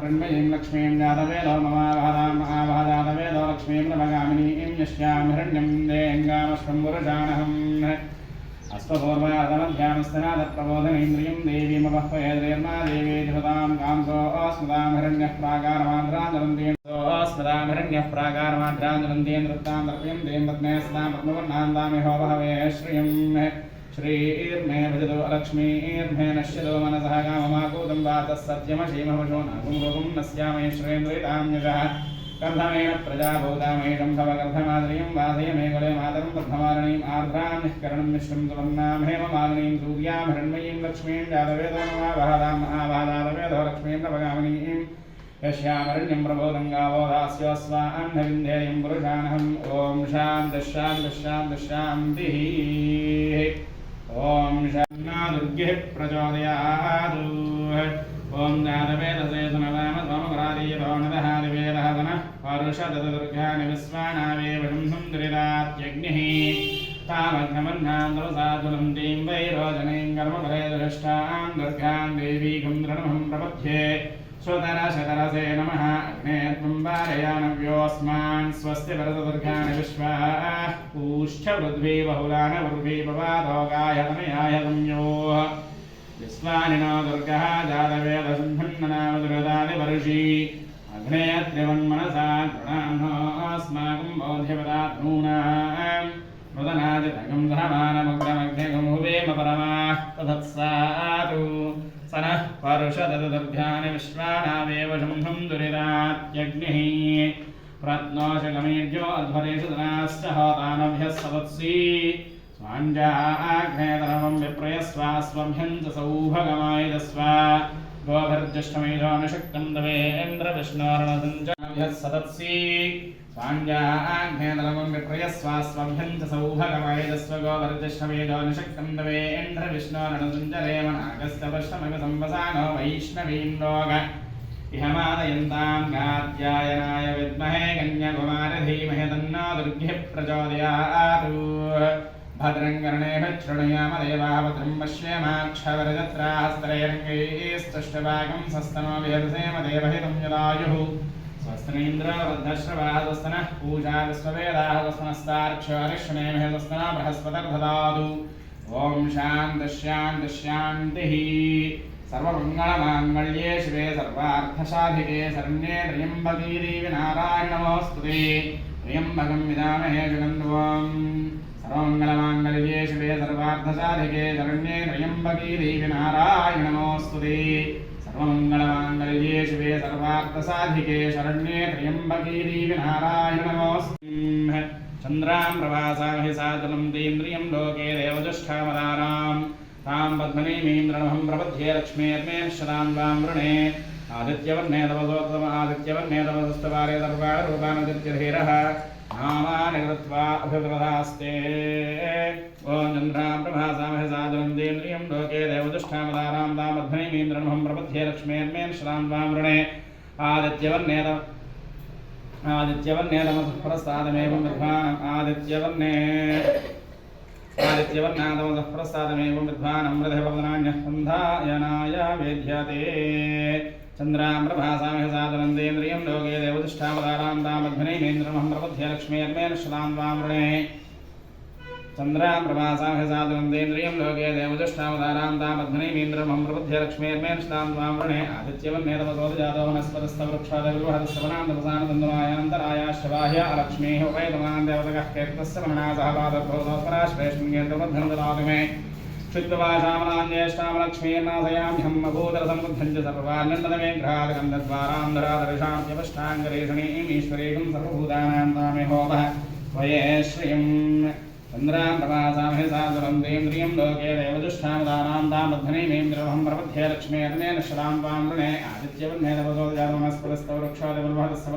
हिरण्मयीं लक्ष्मीं जातवेदो महाभाजातवेदो लक्ष्मीं प्रभगामिनीं यस्यां हिरण्यं देङ्गामश्वं पुरुषाणहम् अश्वपूर्वादमध्यामस्तनादप्रबोधनेन्द्रियं देवीमवह्वयेद्रेर्मा देवी जपतां कांसो अस्मदां हिरण्यः प्रागारमाद्राञ्जलन्तेन्द्रोऽस्मदां हिरण्यः प्रागारमाद्राञ्जलन्तेन्द्रतां तर्पयं दें पद्मे सदां पद्मवर्णान्तामिहो बहवे श्रियं श्रीर्मे भजतो अलक्ष्मीर्मे नश्यतो मनसः काममाकूतं वातः सत्यमशीमवशो नागुं रोगुं नस्यामहे श्रेन्द्रितां यशः कर्धमेन प्रजाभूतामेषं भव कर्धमादरियं वासय मे कुले मातरं पद्मवारणीम् आर्द्रां निष्करणं मिश्रं सुवर्णां हेममालिनीं सूर्यां हिरण्मयीं लक्ष्मीं जातवेदो महाभाजातवेदो लक्ष्मीं प्रभगामिनीं यस्यामरण्यं प्रबोधं गावो दास्योऽस्वान्नविन्ध्येयं पुरुषाणहम् ॐ शान्तिः ॐ शन्नो दुर्गिः प्रचोदयात् ॐ जातवेदसे सुनवामत्वमग्रादीयतोणदहादिवेदहदनः परुषदतदुर्गानि विश्वानावेवशं सुन्दरिरात्यग्निः तामग्नमन्नान्तरसाधुलन्तीं वैरोजनीं कर्मफलेदुष्टां दुर्गां देवीं दृढमहं प्रपद्ये स्वतरशतरसे नमः अग्ने त्वं वारयानव्योऽस्मान् स्वस्ति वरदुर्गाणि विश्वाः पूश्च पृथ्वी बहुलान पृथ्वी पवादो गायतनयाय संयोः विश्वानिनो दुर्गः जातवेदसम्भन्ननामदुरदादिवर्षी अग्ने त्रिवन्मनसा गृणान्नोऽस्माकं बोध्यपदात् नूनां मृदनादितगं धमानमुग्रमग्निगं हुवेम परमाः तथत्सातु स नः परुषदतदुर्गानि विश्वानावेव शम्भुं दुरिरात्यग्निः प्रत्नोषगमीर्यो अध्वरेषु धनाश्च होतानभ्यः सवत्सी स्वाञ्जाग्नेतरमं विप्रयस्वास्वभ्यं च सौभगमायदस्व गोभिर्ज्येष्ठमेधो नशक्तं दवेन्द्रविष्णोर्णसञ्जनभ्यः सदत्सी स्वाञ्जाग्नेतरमं विप्रयस्वास्वभ्यं च सौभगमायदस्व गोभिर्ज्येष्ठमेधो नशक्तं दवेन्द्रविष्णोर्णसञ्जरेमनागस्य पश्चिमसंवसानो वैष्णवीं लोक इहमादयन्तां गात्यायनाय विद्महे कन्याकुमारी धीमहि तन्नो दुर्गिः प्रचोदयात् भद्रं कर्णेभिः शृणुयाम देवाः भद्रं पश्येमाक्षवरजत्राहस्तरैरङ्गैस्तुष्टभागं सस्तनोभिर्सेम देवहितं यदायुः स्वस्तिनीन्द्रो वृद्धश्रवाः स्वस्तिनः पूजा विश्ववेदाः स्वस्तिनस्तार्क्ष्योरिष्णेमिः स्वस्तिनो बृहस्पतिर्ददातु ॐ शान्तिः सर्वमङ्गलमाङ्गल्ये शिवे सर्वार्थसाधिके शरण्ये त्र्यम्बके देवी नारायणी नमोऽस्तुते त्र्यम्बकं यजामहे सुगन्धिं सर्वमङ्गलमाङ्गल्ये शिवे सर्वार्थसाधिके शरण्ये त्र्यम्बके देवी नारायणी नमोऽस्तुते सर्वमङ्गलमाङ्गल्ये शिवे सर्वार्थसाधिके शरण्ये त्र्यम्बके देवी नारायणी नमोऽस्तुते चन्द्रां प्रभासामहि सादनं तेन्द्रियं लोके देवजुष्ठामदानां तां पद्मनीमीन्द्रणहं प्रपद्ये लक्ष्मीर्मेश्वरान् वां वृणे आदित्यवर्णे तपसोत्तम आदित्यवर्णे तपसस्तवारे सर्वाणरूपानदित्यधीरः नामानि कृत्वा अभिवृधास्ते ॐ चन्द्रां प्रभासामहि सादुनन्देन्द्रियं लोके देवजुष्ठामदानां तां पद्मनीमीन्द्रणहं प्रपद्ये लक्ष्मीर्मेश्वरान् वां वृणे आदित्यवर्णे तमसः प्रसादमेवं विद्वान् आदित्यवर्णादमसः प्रसादमेवं विद्वान् अमृतभवनान्यः सन्धायनाय वेद्यते चन्द्रां प्रभासामहि सादुनन्देन्द्रियं लोके देवतिष्ठावतारां तामध्वनीमेन्द्रमहं प्रपद्ये लक्ष्मीर्मेश्वरान् वां वृणे चन्द्रां प्रभासामहि सादुनन्देन्द्रियं लोके देवतिष्ठावतारां तामध्वनीमेन्द्रमहं प्रपद्ये लक्ष्मीर्मेश्वरान् वां वृणे आदित्यवर्णे तमसोऽजातो वनस्पतस्तवृक्षादविर्वहदस्सवनान्तरायाश्चबाह्य अलक्ष्मीः उपैतमान् देवतकः कीर्तस्य मननासः पादद्भोतोस्मराश्रेष्ठं मे शुद्धवासामलाञ्ज्येष्ठामलक्ष्मीर्नाशयाम्यहम् अभूतरसमुद्धं च सर्वान्नन्दमे ग्रहादिकं तद्वारां धरादर्शान्त्यपष्टाङ्गरेषणीम् ईश्वरीकं सर्वभूतानां तामेहोवः त्वये श्रियम् चन्द्रां प्रभासामहि सादुनन्देन्द्रियं लोके देवजुष्ठामदानां तामध्वनीमेन्द्रमहं प्रपद्ये लक्ष्मीर्मेश्वरान् वां वृणे आदित्यवर्णे तपसोऽजातो वनस्पतस्तवृक्षादविर्वहदस्सवनान्तरायाश्च